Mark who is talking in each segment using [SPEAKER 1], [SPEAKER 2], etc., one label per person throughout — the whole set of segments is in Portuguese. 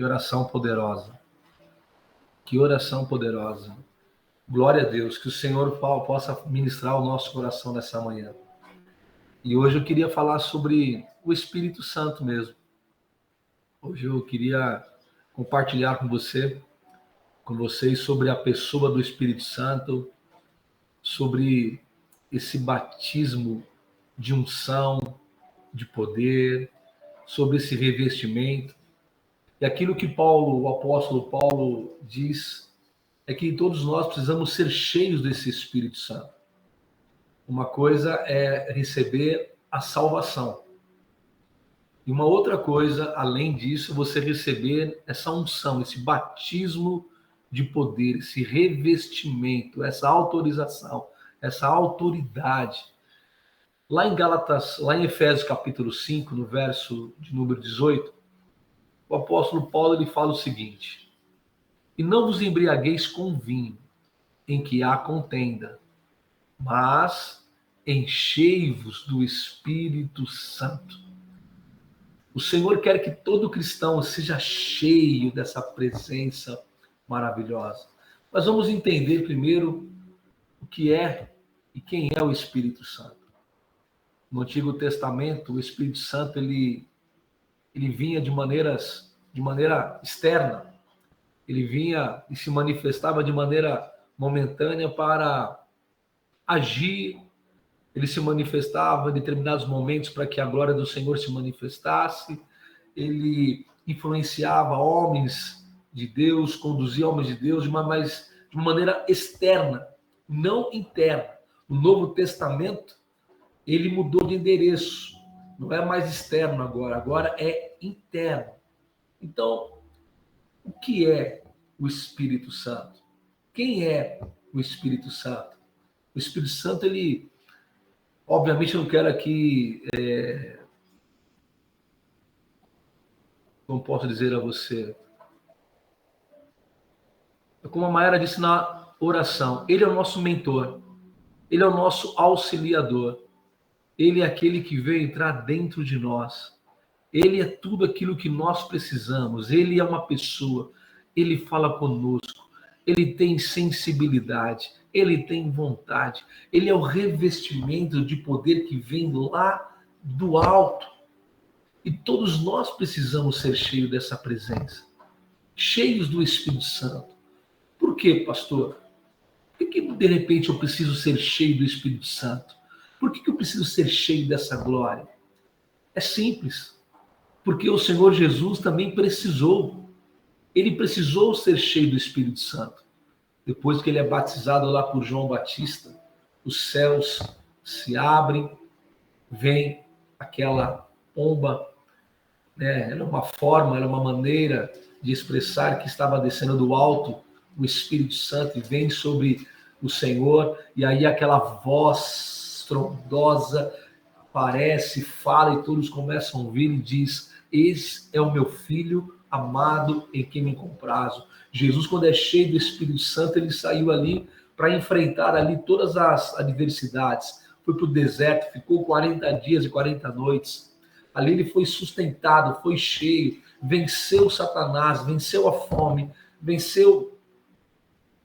[SPEAKER 1] Que oração poderosa. Que oração poderosa. Glória a Deus, que o Senhor possa ministrar o nosso coração nessa manhã. E hoje eu queria falar sobre o Espírito Santo mesmo. Hoje eu queria compartilhar com vocês sobre a pessoa do Espírito Santo, sobre esse batismo de unção, de poder, sobre esse revestimento. E aquilo que o apóstolo Paulo diz é que todos nós precisamos ser cheios desse Espírito Santo. Uma coisa é receber a salvação. E uma outra coisa, além disso, você receber essa unção, esse batismo de poder, esse revestimento, essa autorização, essa autoridade. Lá em Efésios capítulo 5, no verso de número 18, o apóstolo Paulo ele fala o seguinte: e não vos embriagueis com vinho, em que há contenda, mas enchei-vos do Espírito Santo. O Senhor quer que todo cristão seja cheio dessa presença maravilhosa. Mas vamos entender primeiro o que é e quem é o Espírito Santo. No Antigo Testamento, o Espírito Santo ele vinha de maneira externa. Ele vinha e se manifestava de maneira momentânea para agir. Ele se manifestava em determinados momentos para que a glória do Senhor se manifestasse. Ele influenciava homens de Deus, conduzia homens de Deus, mas de uma maneira externa, não interna. No Novo Testamento, ele mudou de endereço. Não é mais externo agora é interno. Então, o que é o Espírito Santo? Quem é o Espírito Santo? O Espírito Santo, ele... Obviamente, eu não quero aqui... Como posso dizer a você? Como a Mayara disse na oração, ele é o nosso mentor. Ele é o nosso auxiliador. Ele é aquele que veio entrar dentro de nós. Ele é tudo aquilo que nós precisamos. Ele é uma pessoa. Ele fala conosco. Ele tem sensibilidade. Ele tem vontade. Ele é o revestimento de poder que vem lá do alto. E todos nós precisamos ser cheios dessa presença. Cheios do Espírito Santo. Por quê, pastor? Por que de repente eu preciso ser cheio do Espírito Santo? Por que eu preciso ser cheio dessa glória? É simples. Porque o Senhor Jesus também precisou. Ele precisou ser cheio do Espírito Santo. Depois que ele é batizado lá por João Batista, os céus se abrem, vem aquela pomba, né? Era uma forma, era uma maneira de expressar que estava descendo do alto o Espírito Santo e vem sobre o Senhor, e aí aquela voz estrondosa aparece, fala e todos começam a ouvir e diz: esse é o meu filho amado em quem me comprazo. Jesus, quando é cheio do Espírito Santo, ele saiu ali para enfrentar ali todas as adversidades. Foi para o deserto, ficou 40 dias e 40 noites. Ali ele foi sustentado, foi cheio, venceu Satanás, venceu a fome, venceu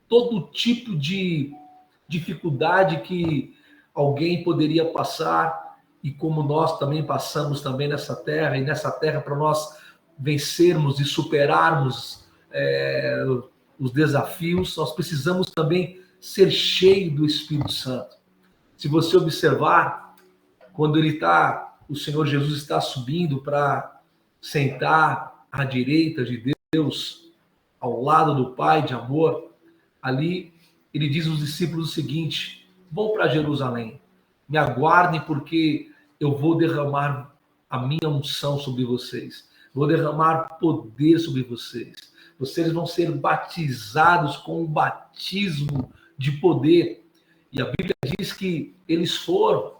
[SPEAKER 1] todo tipo de dificuldade que alguém poderia passar, e como nós também passamos também nessa terra, e nessa terra para nós vencermos e superarmos os desafios, nós precisamos também ser cheio do Espírito Santo. Se você observar, quando o Senhor Jesus está subindo para sentar à direita de Deus, ao lado do Pai de amor, ali ele diz aos discípulos o seguinte: vão para Jerusalém, me aguardem porque eu vou derramar a minha unção sobre vocês, vou derramar poder sobre vocês, vocês vão ser batizados com o batismo de poder. E a Bíblia diz que eles foram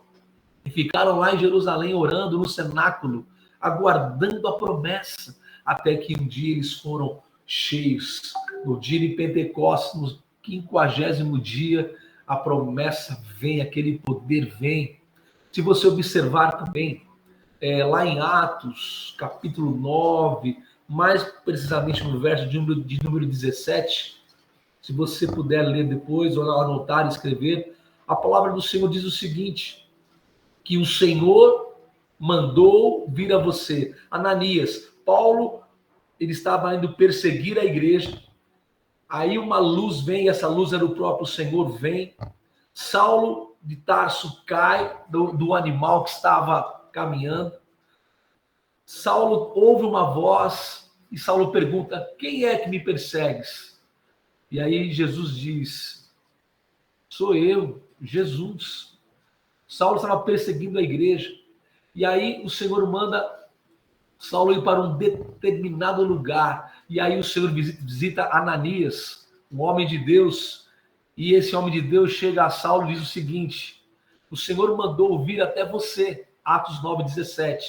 [SPEAKER 1] e ficaram lá em Jerusalém orando no cenáculo, aguardando a promessa, até que um dia eles foram cheios. No dia de Pentecostes, no 50º dia, a promessa vem, aquele poder vem. Se você observar também, lá em Atos, capítulo 9, mais precisamente no verso de número 17, se você puder ler depois, ou anotar, escrever, a palavra do Senhor diz o seguinte, que o Senhor mandou vir a você. Ananias, Paulo, ele estava indo perseguir a igreja, aí uma luz vem, essa luz era o próprio Senhor, vem, Saulo de Tarso cai do animal que estava caminhando, Saulo ouve uma voz e Saulo pergunta, quem é que me persegues? E aí Jesus diz, sou eu, Jesus. Saulo estava perseguindo a igreja. E aí o Senhor manda Saulo ir para um determinado lugar. E aí o Senhor visita Ananias, um homem de Deus. E esse homem de Deus chega a Saulo e diz o seguinte, o Senhor mandou vir até você, Atos 9:17.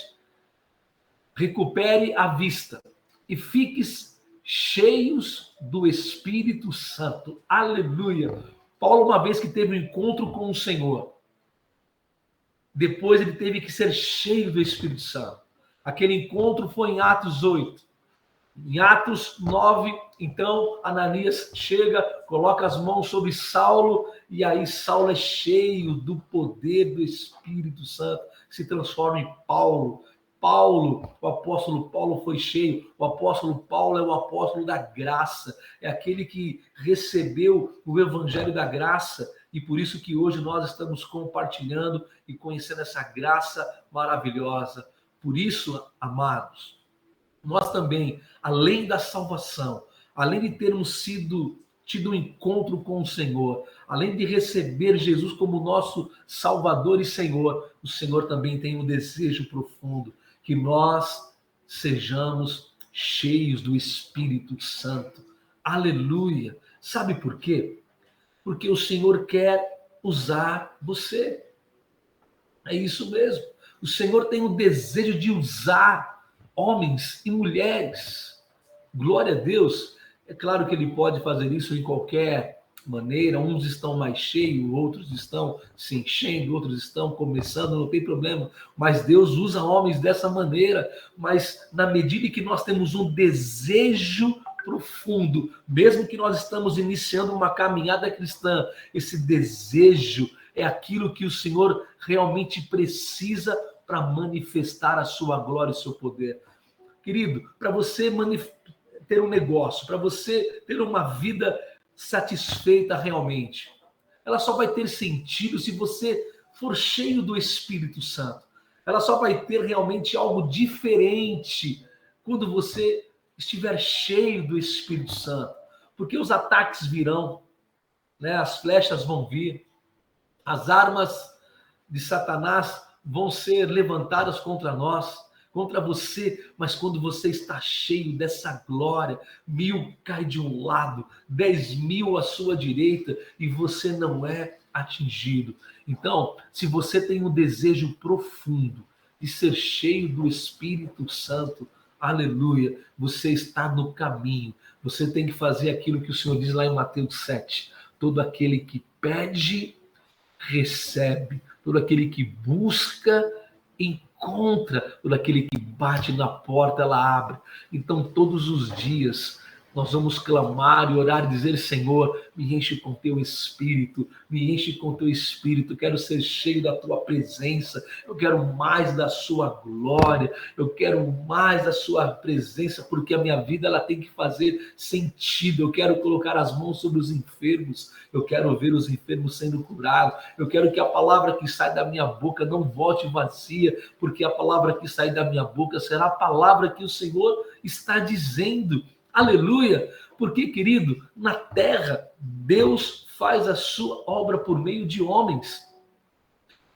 [SPEAKER 1] Recupere a vista e fiques cheios do Espírito Santo. Aleluia! Paulo, uma vez que teve um encontro com o Senhor, depois ele teve que ser cheio do Espírito Santo. Aquele encontro foi em Atos 8. Em Atos 9, então, Ananias chega, coloca as mãos sobre Saulo, e aí Saulo é cheio do poder do Espírito Santo, se transforma em Paulo. Paulo, o apóstolo Paulo foi cheio, o apóstolo Paulo é o apóstolo da graça, é aquele que recebeu o evangelho da graça, e por isso que hoje nós estamos compartilhando e conhecendo essa graça maravilhosa. Por isso, amados, nós também, além da salvação, além de termos tido um encontro com o Senhor, além de receber Jesus como nosso Salvador e Senhor, o Senhor também tem um desejo profundo que nós sejamos cheios do Espírito Santo. Aleluia! Sabe por quê? Porque o Senhor quer usar você. É isso mesmo. O Senhor tem o desejo de usar homens e mulheres. Glória a Deus. É claro que ele pode fazer isso em qualquer maneira. Uns estão mais cheios, outros estão se enchendo, outros estão começando, não tem problema. Mas Deus usa homens dessa maneira. Mas na medida que nós temos um desejo profundo, mesmo que nós estamos iniciando uma caminhada cristã, esse desejo é aquilo que o Senhor realmente precisa para manifestar a sua glória e o seu poder. Querido, para você ter um negócio, para você ter uma vida satisfeita realmente, ela só vai ter sentido se você for cheio do Espírito Santo. Ela só vai ter realmente algo diferente quando você estiver cheio do Espírito Santo. Porque os ataques virão, né? As flechas vão vir, as armas de Satanás vão ser levantadas contra nós, contra você, mas quando você está cheio dessa glória, 1000 cai de um lado, 10.000 à sua direita, e você não é atingido. Então, se você tem um desejo profundo de ser cheio do Espírito Santo, aleluia, você está no caminho. Você tem que fazer aquilo que o Senhor diz lá em Mateus 7. Todo aquele que pede, recebe. Todo aquele que busca, encontra. Todo aquele que bate na porta, ela abre. Então, todos os dias, nós vamos clamar e orar e dizer, Senhor, me enche com teu Espírito, me enche com teu Espírito, quero ser cheio da tua presença, eu quero mais da sua glória, eu quero mais da sua presença, porque a minha vida ela tem que fazer sentido, eu quero colocar as mãos sobre os enfermos, eu quero ver os enfermos sendo curados, eu quero que a palavra que sai da minha boca não volte vazia, porque a palavra que sai da minha boca será a palavra que o Senhor está dizendo. Aleluia! Porque, querido, na terra, Deus faz a sua obra por meio de homens.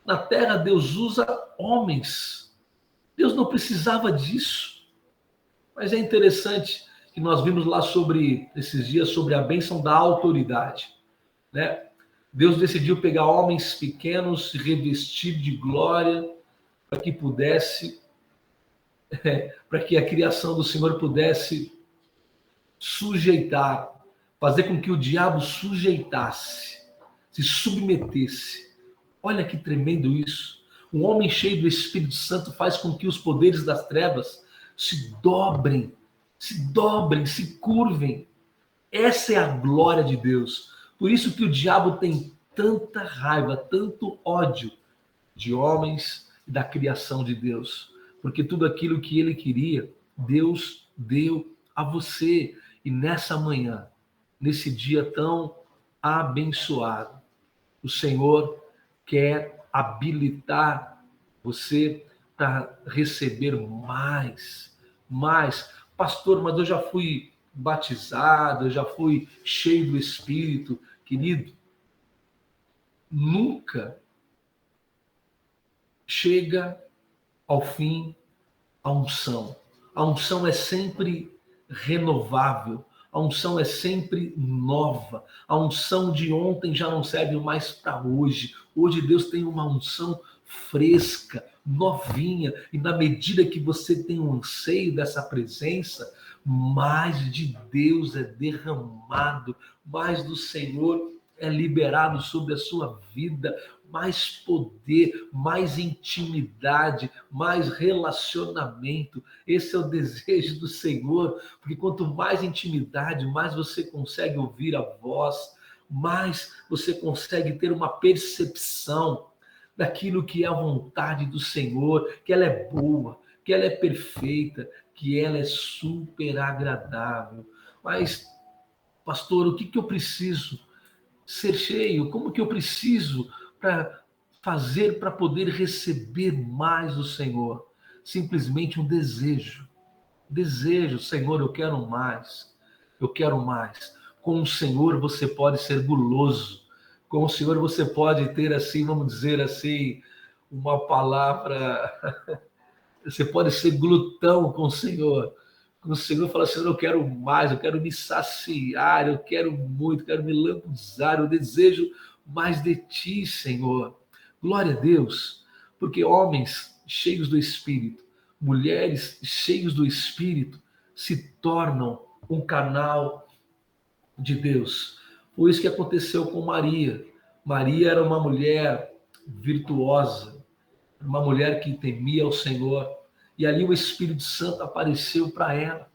[SPEAKER 1] Na terra, Deus usa homens. Deus não precisava disso. Mas é interessante que nós vimos lá esses dias, sobre a bênção da autoridade, né? Deus decidiu pegar homens pequenos, se revestir de glória, para que pudesse, para que a criação do Senhor pudesse sujeitar, fazer com que o diabo sujeitasse, se submetesse. Olha que tremendo isso. Um homem cheio do Espírito Santo faz com que os poderes das trevas se dobrem, se dobrem, se curvem. Essa é a glória de Deus. Por isso que o diabo tem tanta raiva, tanto ódio de homens e da criação de Deus. Porque tudo aquilo que ele queria, Deus deu a você. E nessa manhã, nesse dia tão abençoado, o Senhor quer habilitar você para receber mais, mais. Pastor, mas eu já fui batizado, eu já fui cheio do Espírito. Querido, nunca chega ao fim a unção. A unção é sempre renovável. A unção é sempre nova. A unção de ontem já não serve mais para hoje. Hoje Deus tem uma unção fresca, novinha. E na medida que você tem um anseio dessa presença, mais de Deus é derramado, mais do Senhor é liberado sobre a sua vida, mais poder, mais intimidade, mais relacionamento. Esse é o desejo do Senhor, porque quanto mais intimidade, mais você consegue ouvir a voz, mais você consegue ter uma percepção daquilo que é a vontade do Senhor, que ela é boa, que ela é perfeita, que ela é super agradável. Mas, pastor, o que eu preciso ser cheio? Como que eu preciso para fazer para poder receber mais do Senhor? Simplesmente um desejo. Desejo, Senhor, eu quero mais. Eu quero mais. Com o Senhor você pode ser guloso. Com o Senhor você pode ter assim, vamos dizer assim, uma palavra. Você pode ser glutão com o Senhor. Com o Senhor fala assim, eu quero mais, eu quero me saciar, eu quero muito, quero me lambuzar, eu desejo mais de ti, Senhor. Glória a Deus, porque homens cheios do Espírito, mulheres cheios do Espírito, se tornam um canal de Deus. Foi isso que aconteceu com Maria. Maria era uma mulher virtuosa, uma mulher que temia o Senhor. E ali o Espírito Santo apareceu para ela.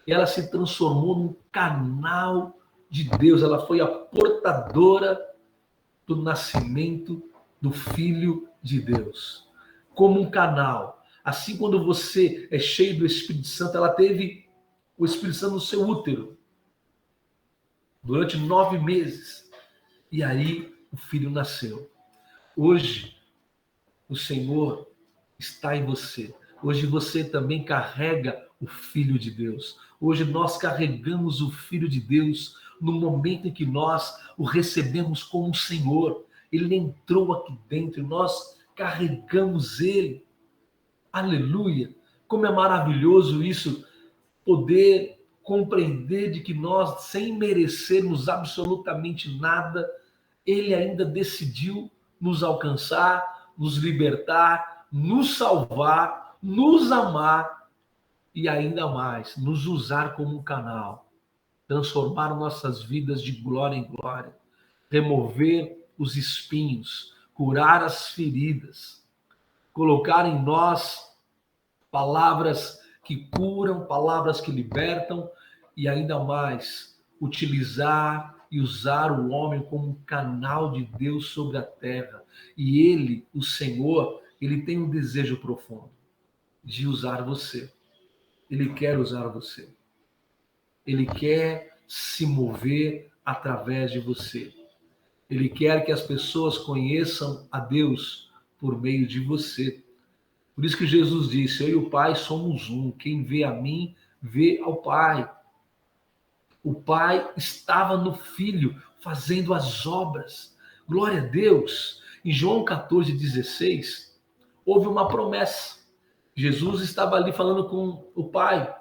[SPEAKER 1] E ela se transformou num canal de Deus. Ela foi a portadora do nascimento do Filho de Deus. Como um canal. Assim, quando você é cheio do Espírito Santo, ela teve o Espírito Santo no seu útero durante 9 meses. E aí o filho nasceu. Hoje, o Senhor está em você. Hoje você também carrega o Filho de Deus. Hoje nós carregamos o Filho de Deus no momento em que nós o recebemos como Senhor. Ele entrou aqui dentro e nós carregamos ele. Aleluia! Como é maravilhoso isso, poder compreender de que nós, sem merecermos absolutamente nada, ele ainda decidiu nos alcançar, nos libertar, nos salvar, nos amar e ainda mais, nos usar como um canal, transformar nossas vidas de glória em glória, remover os espinhos, curar as feridas, colocar em nós palavras que curam, palavras que libertam e ainda mais utilizar e usar o homem como um canal de Deus sobre a terra. E ele, o Senhor, ele tem um desejo profundo de usar você. Ele quer usar você. Ele quer se mover através de você. Ele quer que as pessoas conheçam a Deus por meio de você. Por isso que Jesus disse, eu e o Pai somos um. Quem vê a mim, vê ao Pai. O Pai estava no Filho, fazendo as obras. Glória a Deus. Em João 14,16, houve uma promessa. Jesus estava ali falando com o Pai.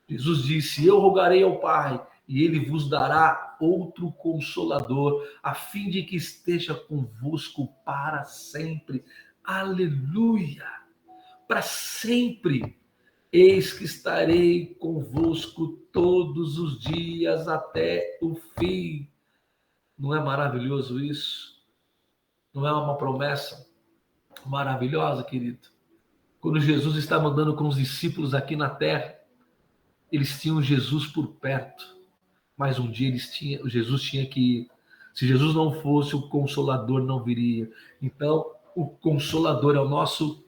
[SPEAKER 1] Jesus disse, eu rogarei ao Pai, e ele vos dará outro Consolador, a fim de que esteja convosco para sempre. Aleluia! Para sempre. Eis que estarei convosco todos os dias até o fim. Não é maravilhoso isso? Não é uma promessa maravilhosa, querido? Quando Jesus estava andando com os discípulos aqui na terra, Eles tinham Jesus por perto, mas um dia Jesus tinha que ir. Se Jesus não fosse, o Consolador não viria. Então, o Consolador é o nosso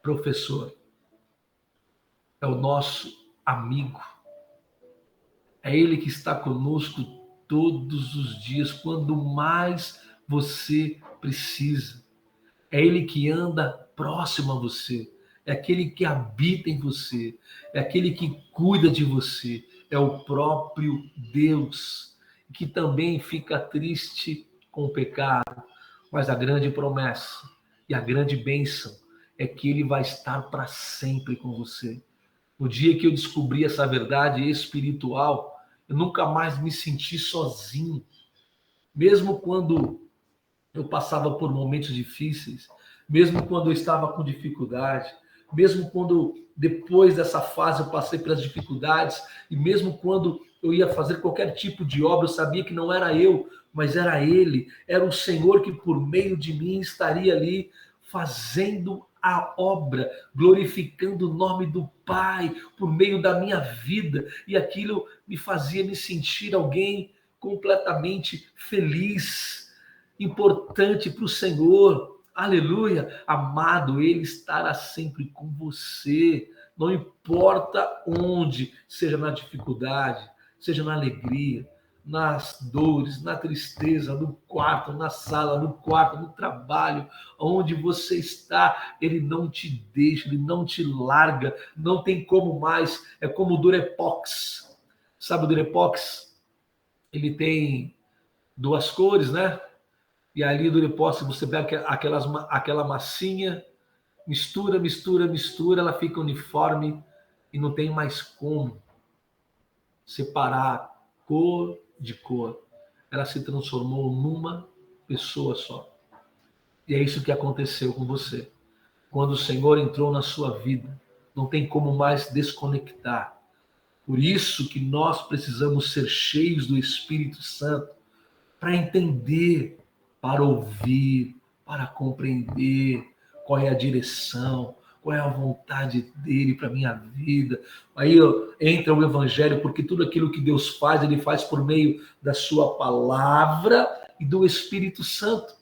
[SPEAKER 1] professor, é o nosso amigo. É Ele que está conosco todos os dias, quando mais você precisa. É Ele que anda próximo a você. É aquele que habita em você. É aquele que cuida de você. É o próprio Deus, que também fica triste com o pecado. Mas a grande promessa e a grande bênção é que Ele vai estar para sempre com você. No dia que eu descobri essa verdade espiritual, eu nunca mais me senti sozinho. Mesmo quando eu passava por momentos difíceis, mesmo quando eu estava com dificuldade, mesmo quando depois dessa fase eu passei pelas dificuldades, e mesmo quando eu ia fazer qualquer tipo de obra, eu sabia que não era eu, mas era Ele, era o Senhor que por meio de mim estaria ali fazendo a obra, glorificando o nome do Pai por meio da minha vida, e aquilo me fazia me sentir alguém completamente feliz, importante para o Senhor. Aleluia. Amado, Ele estará sempre com você. Não importa onde, seja na dificuldade, seja na alegria, nas dores, na tristeza, no quarto, na sala, no quarto, no trabalho, onde você está, Ele não te deixa, Ele não te larga, não tem como mais. É como o Durepox. Sabe o Durepox? Ele tem duas cores, né? E ali do depósito você pega aquela massinha, mistura, mistura, mistura, ela fica uniforme e não tem mais como separar cor de cor. Ela se transformou numa pessoa só. E é isso que aconteceu com você. Quando o Senhor entrou na sua vida, não tem como mais desconectar. Por isso que nós precisamos ser cheios do Espírito Santo para entender, para ouvir, para compreender qual é a direção, qual é a vontade dele para minha vida. Aí entra o Evangelho, porque tudo aquilo que Deus faz, Ele faz por meio da sua palavra e do Espírito Santo.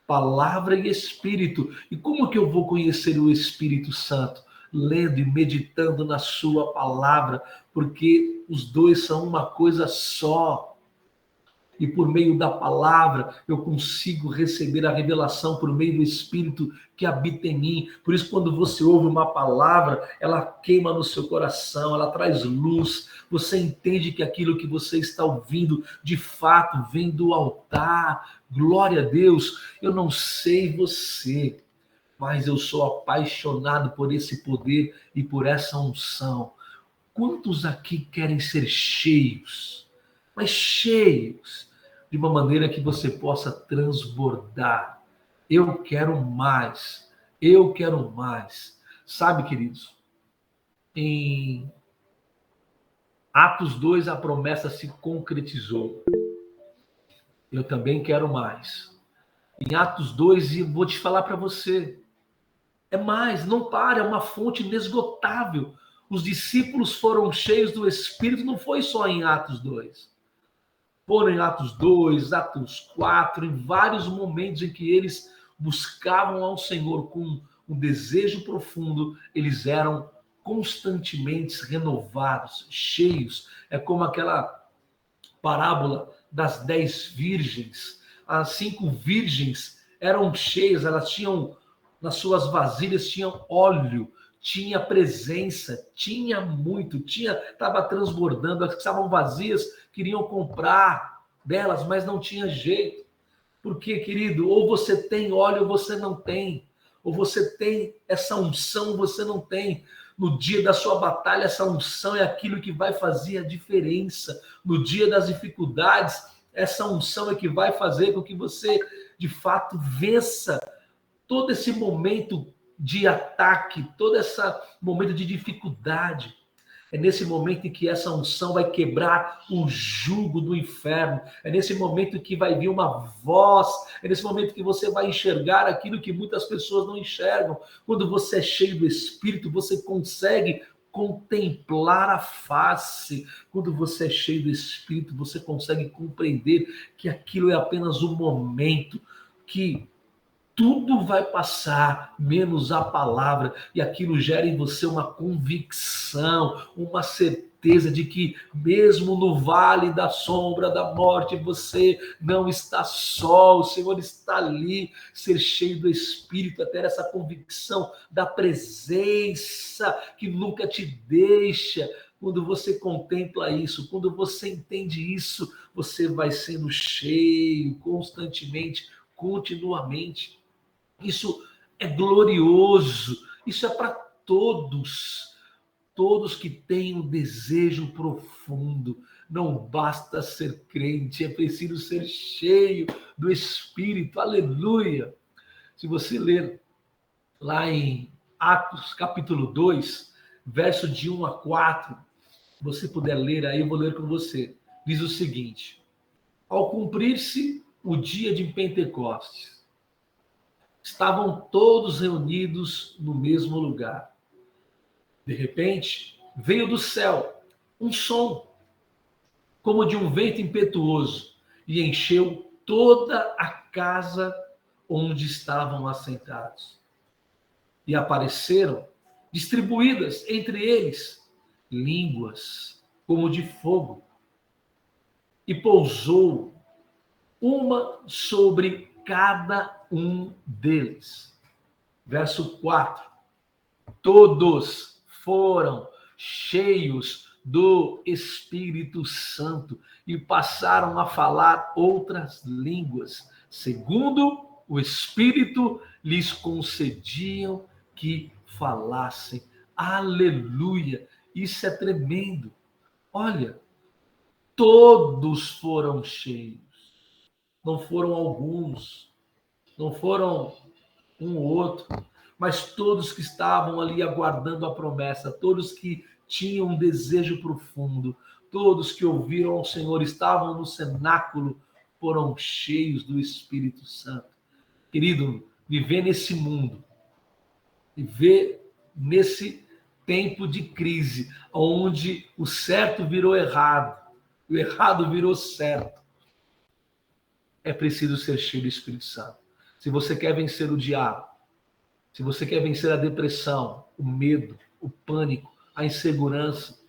[SPEAKER 1] Palavra e Espírito. E como que eu vou conhecer o Espírito Santo? Lendo e meditando na sua palavra, porque os dois são uma coisa só. E por meio da palavra eu consigo receber a revelação por meio do Espírito que habita em mim. Por isso, quando você ouve uma palavra, ela queima no seu coração, ela traz luz. Você entende que aquilo que você está ouvindo, de fato, vem do altar. Glória a Deus. Eu não sei você, mas eu sou apaixonado por esse poder e por essa unção. Quantos aqui querem ser cheios? Mas cheios de uma maneira que você possa transbordar. Eu quero mais. Eu quero mais. Sabe, queridos, em Atos 2 a promessa se concretizou. Eu também quero mais. Em Atos 2, e vou te falar para você, é mais, não para, é uma fonte inesgotável. Os discípulos foram cheios do Espírito, não foi só em Atos 2. Foram em Atos 2, Atos 4, em vários momentos em que eles buscavam ao Senhor com um desejo profundo, eles eram constantemente renovados, cheios. É como aquela parábola das 10 virgens. As 5 virgens eram cheias, elas tinham, nas suas vasilhas, tinham óleo, tinha presença, tinha muito, estava transbordando. As que estavam vazias queriam comprar delas, mas não tinha jeito. Porque, querido, ou você tem óleo ou você não tem. Ou você tem essa unção ou você não tem. No dia da sua batalha, essa unção é aquilo que vai fazer a diferença. No dia das dificuldades, essa unção é que vai fazer com que você, de fato, vença todo esse momento de ataque, todo esse momento de dificuldade. É nesse momento em que essa unção vai quebrar o jugo do inferno. É nesse momento que vai vir uma voz. É nesse momento que você vai enxergar aquilo que muitas pessoas não enxergam. Quando você é cheio do Espírito, você consegue contemplar a face. Quando você é cheio do Espírito, você consegue compreender que aquilo é apenas um momento, que tudo vai passar, menos a palavra, e aquilo gera em você uma convicção, uma certeza de que, mesmo no vale da sombra da morte, você não está só, o Senhor está ali. Ser cheio do Espírito, ter essa convicção da presença que nunca te deixa. Quando você contempla isso, quando você entende isso, você vai sendo cheio constantemente, continuamente. Isso é glorioso, isso é para todos, todos que têm um desejo profundo. Não basta ser crente, é preciso ser cheio do Espírito, aleluia. Se você ler lá em Atos capítulo 2, verso de 1 a 4, você puder ler aí, eu vou ler com você. Diz o seguinte: ao cumprir-se o dia de Pentecostes, estavam todos reunidos no mesmo lugar. De repente, veio do céu um som, como de um vento impetuoso, e encheu toda a casa onde estavam assentados. E apareceram, distribuídas entre eles, línguas como de fogo, e pousou uma sobre cada um deles. Verso 4. Todos foram cheios do Espírito Santo e passaram a falar outras línguas, segundo o Espírito lhes concediam que falassem. Aleluia! Isso é tremendo. Olha, todos foram cheios. Não foram alguns, não foram um ou outro, mas todos que estavam ali aguardando a promessa, todos que tinham um desejo profundo, todos que ouviram ao Senhor, estavam no cenáculo, foram cheios do Espírito Santo. Querido, viver nesse mundo, viver nesse tempo de crise, onde o certo virou errado, o errado virou certo, é preciso ser cheio do Espírito Santo. Se você quer vencer o diabo, se você quer vencer a depressão, o medo, o pânico, a insegurança,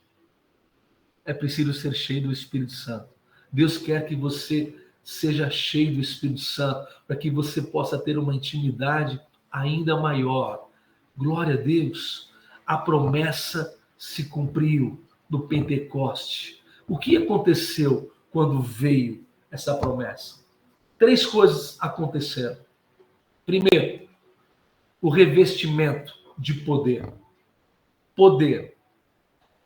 [SPEAKER 1] é preciso ser cheio do Espírito Santo. Deus quer que você seja cheio do Espírito Santo, para que você possa ter uma intimidade ainda maior. Glória a Deus. A promessa se cumpriu no Pentecoste. O que aconteceu quando veio essa promessa? 3 coisas aconteceram. Primeiro, o revestimento de poder. Poder.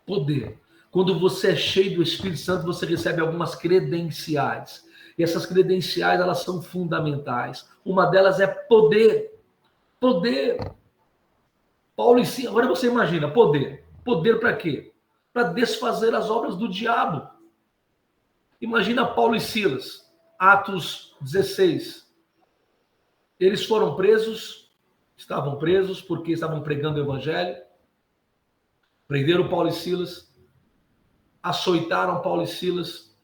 [SPEAKER 1] Poder. Quando você é cheio do Espírito Santo, você recebe algumas credenciais. E essas credenciais, elas são fundamentais. Uma delas é poder. Poder. Paulo e Silas, agora você imagina, poder. Poder para quê? Para desfazer as obras do diabo. Imagina Paulo e Silas, Atos 16. Eles foram presos, estavam presos porque estavam pregando o evangelho. Prenderam Paulo e Silas, açoitaram Paulo e Silas.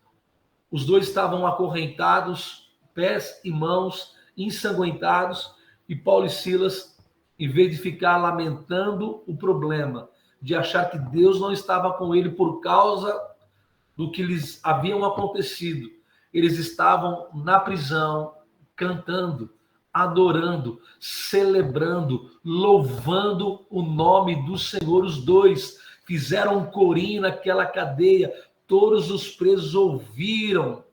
[SPEAKER 1] Os dois estavam acorrentados, pés e mãos ensanguentados, e Paulo e Silas, em vez de ficar lamentando o problema, de achar que Deus não estava com ele por causa do que lhes haviam acontecido, eles estavam na prisão, cantando, adorando, celebrando, louvando o nome do Senhor. Os dois fizeram um corinho naquela cadeia. Todos os presos ouviram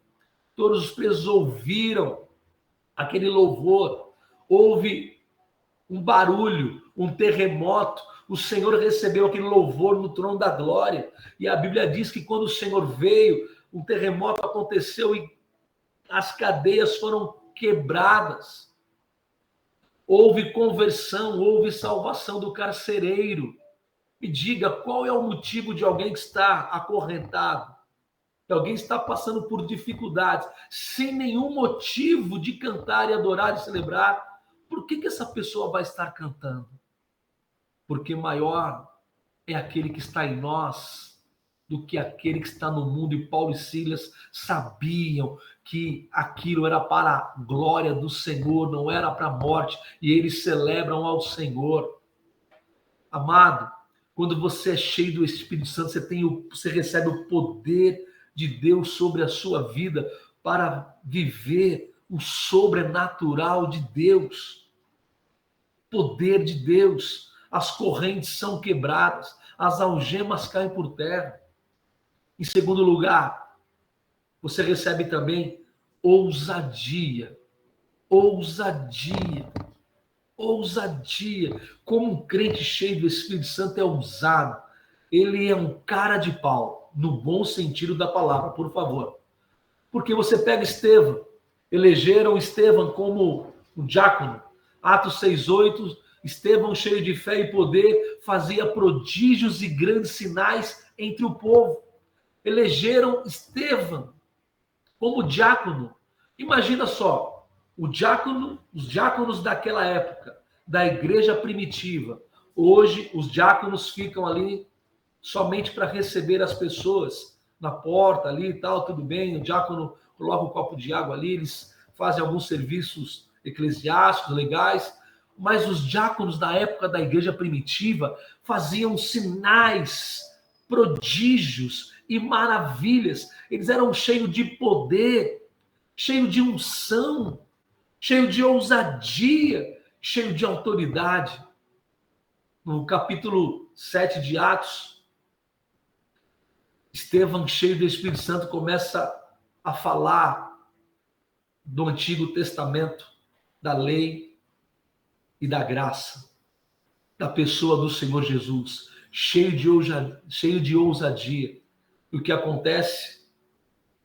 [SPEAKER 1] aquele louvor. Houve um barulho, um terremoto. O Senhor recebeu aquele louvor no trono da glória. E a Bíblia diz que quando o Senhor veio, um terremoto aconteceu e as cadeias foram quebradas. Houve conversão, houve salvação do carcereiro. Me diga, qual é o motivo de alguém que está acorrentado? Que alguém está passando por dificuldades, sem nenhum motivo de cantar e adorar e celebrar? Por que essa pessoa vai estar cantando? Porque maior é aquele que está em nós do que aquele que está no mundo. E Paulo e Silas sabiam que aquilo era para a glória do Senhor, não era para a morte, e eles celebram ao Senhor. Amado, quando você é cheio do Espírito Santo, você recebe o poder de Deus sobre a sua vida para viver o sobrenatural de Deus. Poder de Deus. As correntes são quebradas, as algemas caem por terra. Em segundo lugar, você recebe também ousadia. Ousadia. Ousadia. Como um crente cheio do Espírito Santo é ousado. Ele é um cara de pau, no bom sentido da palavra, por favor. Porque você pega Estevão, elegeram Estevão como um diácono. Atos 6:8, Estevão, cheio de fé e poder, fazia prodígios e grandes sinais entre o povo. Elegeram Estevão como diácono. Imagina só, os diáconos daquela época, da igreja primitiva. Hoje, os diáconos ficam ali somente para receber as pessoas na porta ali e tal, tudo bem, o diácono coloca um copo de água ali, eles fazem alguns serviços eclesiásticos legais, mas os diáconos da época da igreja primitiva faziam sinais, prodígios e maravilhas. Eles eram cheios de poder, cheios de unção, cheios de ousadia, cheios de autoridade. No capítulo 7 de Atos, Estevão, cheio do Espírito Santo, começa a falar do Antigo Testamento, da lei e da graça, da pessoa do Senhor Jesus, cheio de ousadia. E o que acontece?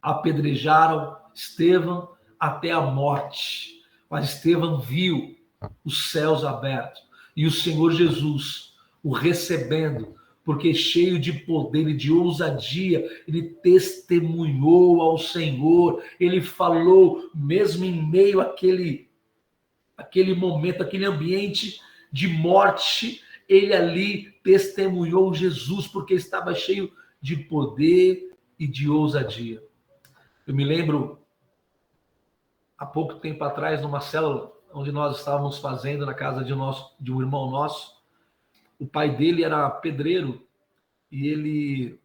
[SPEAKER 1] Apedrejaram Estevão até a morte. Mas Estevão viu os céus abertos e o Senhor Jesus o recebendo, porque cheio de poder e de ousadia, ele testemunhou ao Senhor, ele falou, mesmo em meio àquele momento, aquele ambiente de morte, ele ali testemunhou Jesus, porque estava cheio de poder e de ousadia. Eu me lembro, há pouco tempo atrás, numa célula onde nós estávamos fazendo na casa de um irmão nosso, o pai dele era pedreiro e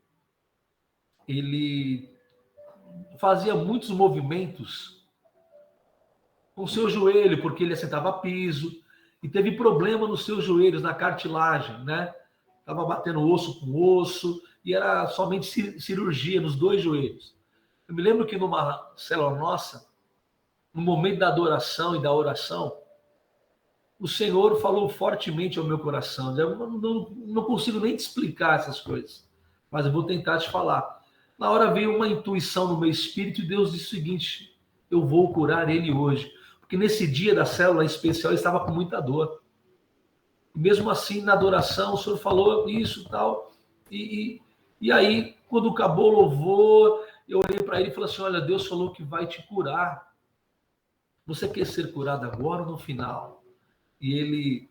[SPEAKER 1] ele fazia muitos movimentos com o seu joelho, porque ele assentava piso e teve problema nos seus joelhos, na cartilagem, né? Estava batendo osso com osso e era somente cirurgia nos dois joelhos. Eu me lembro que numa célula nossa, no momento da adoração e da oração, o Senhor falou fortemente ao meu coração. Eu não consigo nem te explicar essas coisas, mas eu vou tentar te falar. Na hora veio uma intuição no meu espírito e Deus disse o seguinte: eu vou curar ele hoje. Porque nesse dia da célula em especial, ele estava com muita dor. E mesmo assim, na adoração, o Senhor falou isso e tal. E aí, quando acabou o louvor, eu olhei para ele e falei assim: olha, Deus falou que vai te curar. Você quer ser curado agora ou no final? E ele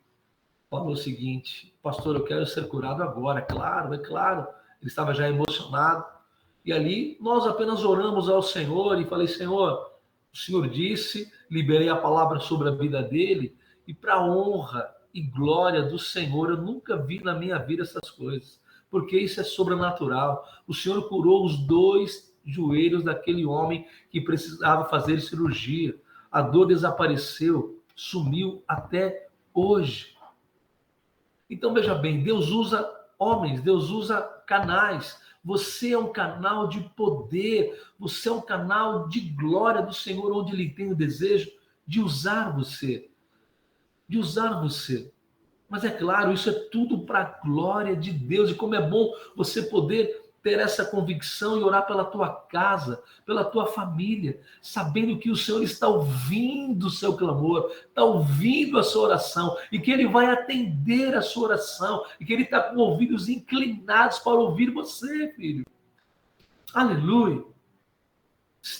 [SPEAKER 1] falou o seguinte: pastor, eu quero ser curado agora. É claro. Ele estava já emocionado. E ali nós apenas oramos ao Senhor e falei: Senhor, o Senhor disse, liberei a palavra sobre a vida dele, e para honra e glória do Senhor, eu nunca vi na minha vida essas coisas, porque isso é sobrenatural. O Senhor curou os dois joelhos daquele homem que precisava fazer cirurgia. A dor desapareceu, sumiu até hoje. Então, veja bem, Deus usa homens, Deus usa canais. Você é um canal de poder, você é um canal de glória do Senhor, onde Ele tem o desejo de usar você. De usar você. Mas é claro, isso é tudo para a glória de Deus. E como é bom você poder ter essa convicção e orar pela tua casa, pela tua família, sabendo que o Senhor está ouvindo o seu clamor, está ouvindo a sua oração, e que Ele vai atender a sua oração, e que Ele está com ouvidos inclinados para ouvir você, filho. Aleluia.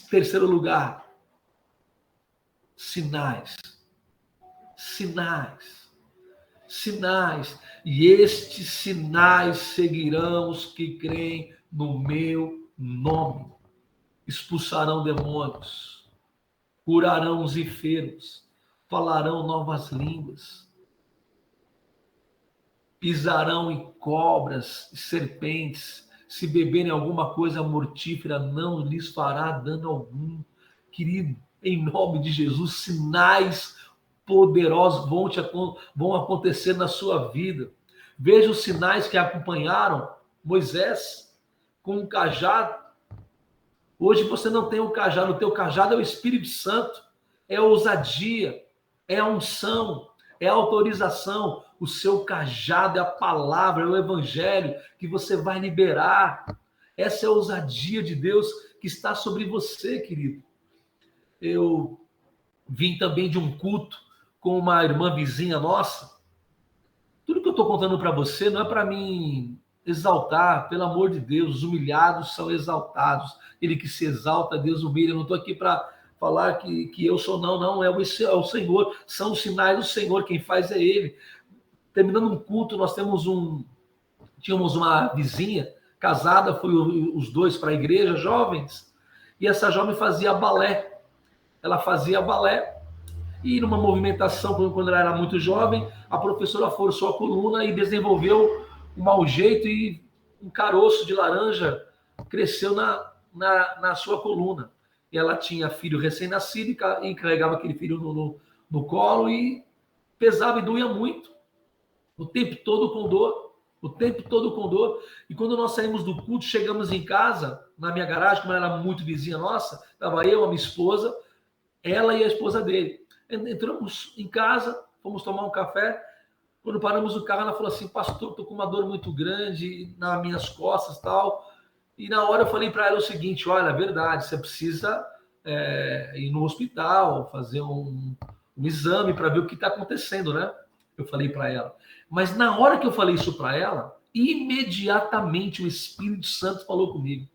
[SPEAKER 1] Terceiro lugar, sinais. Sinais. sinais. E estes sinais seguirão os que creem no meu nome. Expulsarão demônios, curarão os enfermos, falarão novas línguas, pisarão em cobras e serpentes, se beberem alguma coisa mortífera, não lhes fará dano algum. Querido, em nome de Jesus, sinais poderosos vão acontecer na sua vida. Veja os sinais que acompanharam Moisés com um cajado. Hoje você não tem o cajado, o teu cajado é o Espírito Santo, é a ousadia, é a unção, é a autorização. O seu cajado é a palavra, é o evangelho que você vai liberar. Essa é a ousadia de Deus que está sobre você, querido. Eu vim também de um culto com uma irmã vizinha nossa. Tudo que eu estou contando para você não é para mim exaltar, pelo amor de Deus, os humilhados são exaltados. Ele que se exalta, Deus humilha. Eu não estou aqui para falar que eu sou, não, é o Senhor, são os sinais do Senhor, quem faz é Ele. Terminando um culto, nós tínhamos uma vizinha casada, foi os dois para a igreja, jovens, e essa jovem fazia balé. Ela fazia balé, e numa movimentação, quando ela era muito jovem, a professora forçou a coluna e desenvolveu um mau jeito, e um caroço de laranja cresceu na sua coluna. E ela tinha filho recém-nascido e carregava aquele filho no colo, e pesava e doía muito, o tempo todo com dor, o tempo todo com dor. E quando nós saímos do culto, chegamos em casa, na minha garagem, como ela era muito vizinha nossa, estava eu, a minha esposa, ela e a esposa dele. Entramos em casa, fomos tomar um café. Quando paramos o carro, ela falou assim: pastor, estou com uma dor muito grande nas minhas costas e tal. E na hora eu falei para ela o seguinte: olha, é verdade, você precisa ir no hospital, fazer um exame para ver o que está acontecendo, né? Eu falei para ela. Mas na hora que eu falei isso para ela, imediatamente o Espírito Santo falou comigo: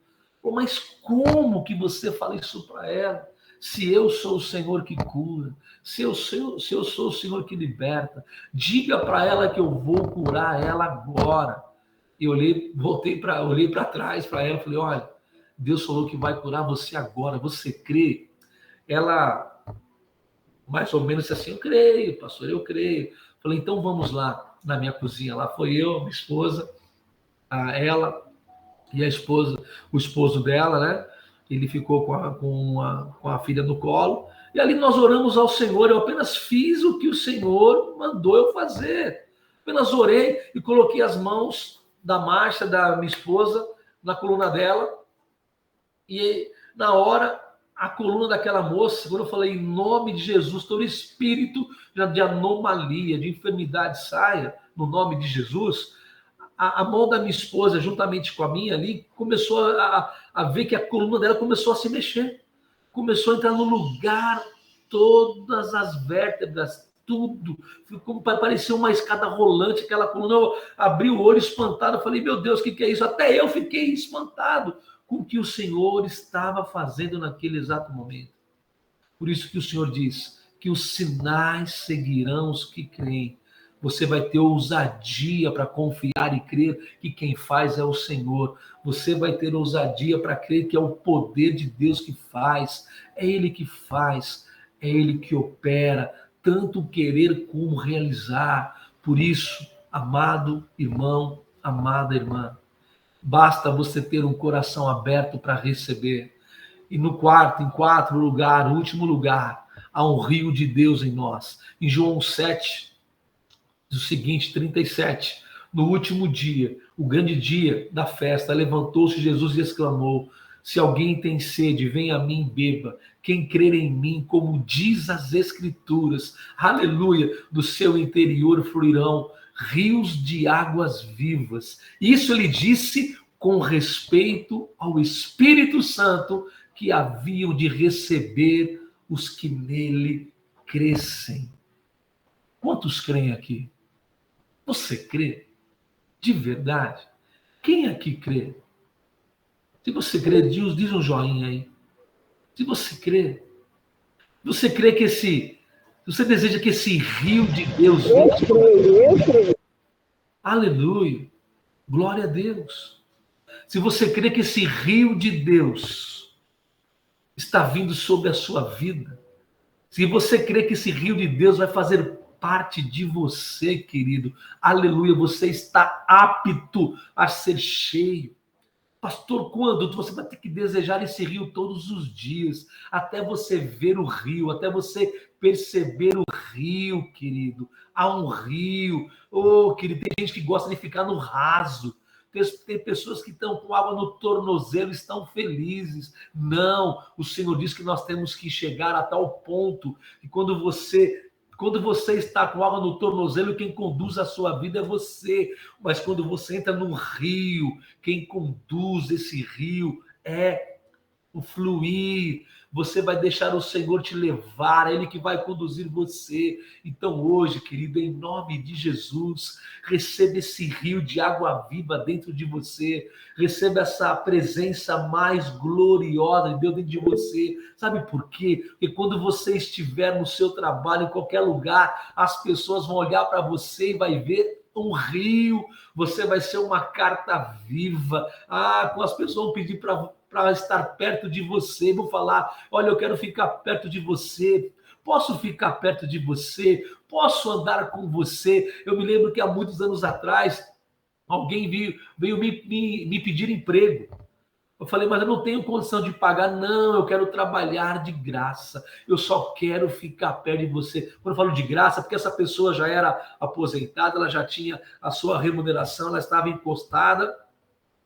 [SPEAKER 1] pô, mas como que você fala isso para ela? Se eu sou o Senhor que cura, se eu sou o Senhor que liberta, diga para ela que eu vou curar ela agora. E olhei para trás para ela e falei: olha, Deus falou que vai curar você agora, você crê? Ela, mais ou menos assim: eu creio, pastor, eu creio. Falei: então vamos lá na minha cozinha. Lá foi eu, minha esposa, ela e a esposa, o esposo dela, né? Ele ficou com a filha no colo. E ali nós oramos ao Senhor. Eu apenas fiz o que o Senhor mandou eu fazer. Apenas orei e coloquei as mãos da Márcia, da minha esposa, na coluna dela. E na hora, a coluna daquela moça, quando eu falei em nome de Jesus, todo espírito de anomalia, de enfermidade saia, no nome de Jesus, a mão da minha esposa, juntamente com a minha ali, começou a ver que a coluna dela começou a se mexer. Começou a entrar no lugar, todas as vértebras, tudo. Parecia uma escada rolante, aquela coluna. Eu abri o olho espantado, falei: meu Deus, o que é isso? Até eu fiquei espantado com o que o Senhor estava fazendo naquele exato momento. Por isso que o Senhor diz que os sinais seguirão os que creem. Você vai ter ousadia para confiar e crer que quem faz é o Senhor. Você vai ter ousadia para crer que é o poder de Deus que faz. É Ele que faz, é Ele que opera, tanto querer como realizar. Por isso, amado irmão, amada irmã, basta você ter um coração aberto para receber. E em quarto lugar, último lugar, há um rio de Deus em nós. Em João 7, do seguinte, 37, no último dia, o grande dia da festa, levantou-se Jesus e exclamou: se alguém tem sede, venha a mim e beba. Quem crer em mim, como diz as Escrituras, aleluia, do seu interior fluirão rios de águas vivas. Isso ele disse com respeito ao Espírito Santo que haviam de receber os que nele crescem. Quantos creem aqui? Você crê? De verdade? Quem aqui crê? Se você crê, diz um joinha aí. Se você crê que esse Se você deseja que esse rio de Deus
[SPEAKER 2] Eu
[SPEAKER 1] venha,
[SPEAKER 2] creio, eu creio.
[SPEAKER 1] aleluia, glória a Deus. Se você crê que esse rio de Deus está vindo sobre a sua vida, se você crê que esse rio de Deus vai fazer parte de você, querido, aleluia, você está apto a ser cheio. Pastor, quando? Você vai ter que desejar esse rio todos os dias, até você ver o rio, até você perceber o rio, querido. Há um rio. Oh, querido, tem gente que gosta de ficar no raso. Tem pessoas que estão com água no tornozelo, estão felizes. Não, o Senhor diz que nós temos que chegar a tal ponto que quando você está com água no tornozelo, quem conduz a sua vida é você. Mas quando você entra num rio, quem conduz esse rio é o fluir. Você vai deixar o Senhor te levar, é Ele que vai conduzir você. Então, hoje, querido, em nome de Jesus, receba esse rio de água viva dentro de você, receba essa presença mais gloriosa de Deus dentro de você. Sabe por quê? Porque quando você estiver no seu trabalho, em qualquer lugar, as pessoas vão olhar para você e vai ver um rio, você vai ser uma carta viva. Com as pessoas vão pedir para estar perto de você, vou falar: olha, eu quero ficar perto de você. Posso ficar perto de você? Posso andar com você? Eu me lembro que há muitos anos atrás, alguém veio me pedir emprego. Eu falei, mas eu não tenho condição de pagar. Não, eu quero trabalhar de graça. Eu só quero ficar perto de você. Quando eu falo de graça, porque essa pessoa já era aposentada, ela já tinha a sua remuneração, ela estava encostada.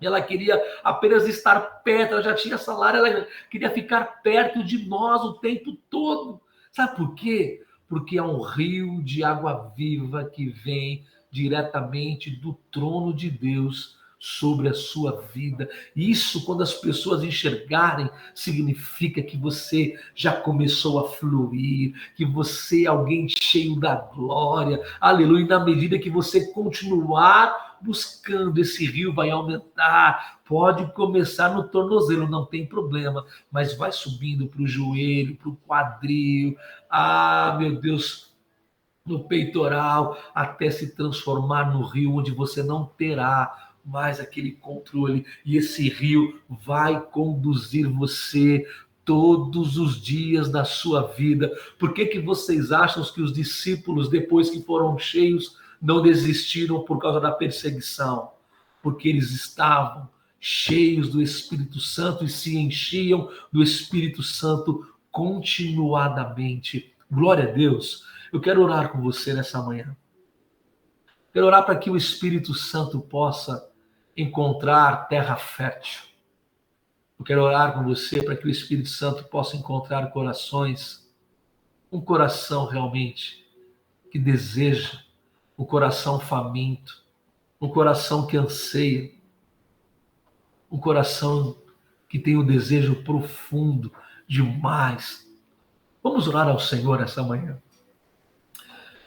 [SPEAKER 1] Ela queria apenas estar perto, ela já tinha salário, ela queria ficar perto de nós o tempo todo. Sabe por quê? Porque é um rio de água viva que vem diretamente do trono de Deus sobre a sua vida. Isso, quando as pessoas enxergarem, significa que você já começou a fluir, que você é alguém cheio da glória. Aleluia. E na medida que você continuar buscando, esse rio vai aumentar. Pode começar no tornozelo, não tem problema, mas vai subindo para o joelho, para o quadril. Meu Deus, no peitoral, até se transformar no rio onde você não terá mais aquele controle, e esse rio vai conduzir você todos os dias da sua vida. Por que vocês acham que os discípulos, depois que foram cheios, não desistiram por causa da perseguição? Porque eles estavam cheios do Espírito Santo e se enchiam do Espírito Santo continuadamente. Glória a Deus. Eu quero orar com você nessa manhã. Quero orar para que o Espírito Santo possa encontrar terra fértil. Eu quero orar com você para que o Espírito Santo possa encontrar corações, um coração realmente que deseja, um coração faminto, um coração que anseia, um coração que tem um desejo profundo de mais. Vamos orar ao Senhor essa manhã.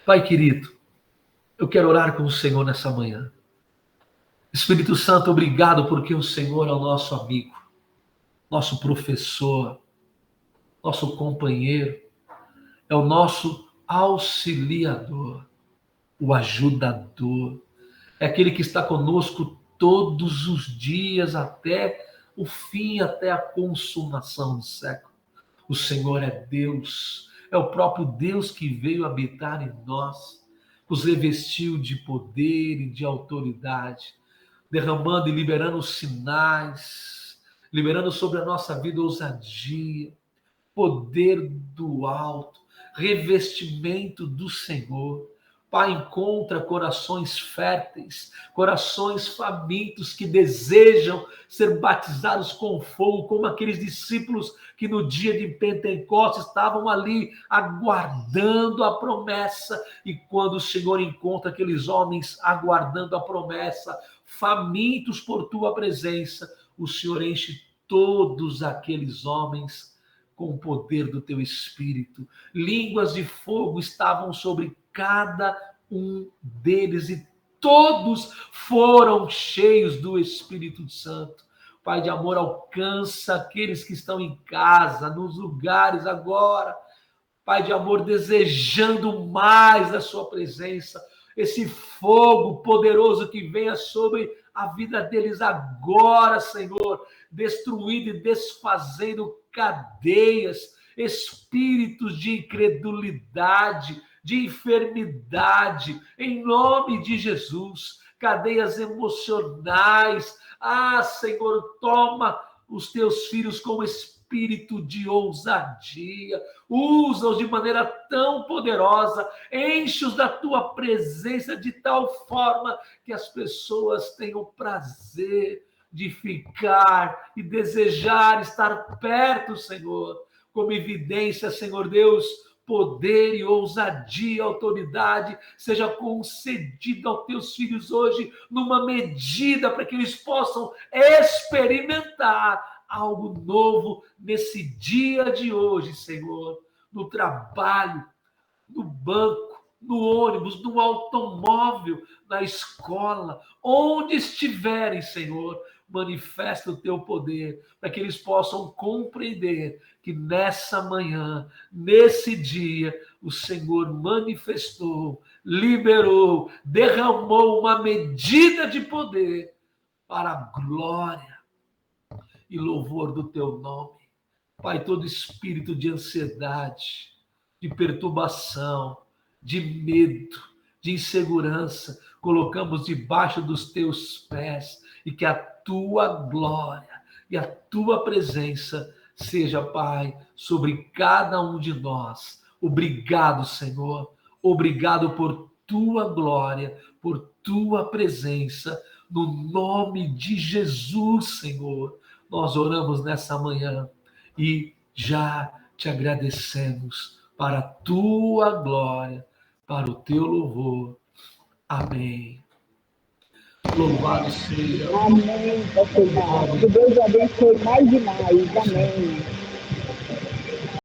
[SPEAKER 1] Pai querido, eu quero orar com o Senhor nessa manhã. Espírito Santo, obrigado porque o Senhor é o nosso amigo, nosso professor, nosso companheiro, é o nosso auxiliador, o ajudador, é aquele que está conosco todos os dias até o fim, até a consumação do século. O Senhor é Deus, é o próprio Deus que veio habitar em nós, nos revestiu de poder e de autoridade, derramando e liberando sinais, liberando sobre a nossa vida ousadia, poder do alto, revestimento do Senhor. Pai, encontra corações férteis, corações famintos que desejam ser batizados com fogo, como aqueles discípulos que no dia de Pentecostes estavam ali aguardando a promessa. E quando o Senhor encontra aqueles homens aguardando a promessa, famintos por tua presença, o Senhor enche todos aqueles homens com o poder do teu Espírito. Línguas de fogo estavam sobre cada um deles e todos foram cheios do Espírito Santo. Pai de amor, alcança aqueles que estão em casa, nos lugares agora, Pai de amor, desejando mais da sua presença, esse fogo poderoso que venha sobre a vida deles agora, Senhor, destruindo e desfazendo cadeias, espíritos de incredulidade, de enfermidade, em nome de Jesus, cadeias emocionais. Ah, Senhor, toma os teus filhos com espírito de ousadia, usa-os de maneira tão poderosa, enche-os da tua presença de tal forma que as pessoas tenham prazer de ficar e desejar estar perto, Senhor, como evidência, Senhor Deus, poder e ousadia, autoridade, seja concedida aos teus filhos hoje, numa medida para que eles possam experimentar algo novo nesse dia de hoje, Senhor, no trabalho, no banco, no ônibus, no automóvel, na escola, onde estiverem, Senhor, manifesta o teu poder, para que eles possam compreender que nessa manhã, nesse dia, o Senhor manifestou, liberou, derramou uma medida de poder para a glória e louvor do teu nome. Pai, todo espírito de ansiedade, de perturbação, de medo, de insegurança, colocamos debaixo dos teus pés e que a tua glória e a tua presença seja, Pai, sobre cada um de nós. Obrigado, Senhor. Obrigado por tua glória, por tua presença, no nome de Jesus, Senhor. Nós oramos nessa manhã e já te agradecemos para a tua glória, para o teu louvor. Amém. Louvado seja.
[SPEAKER 2] Amém, pastor Márcio. Que Deus abençoe mais e mais. Amém.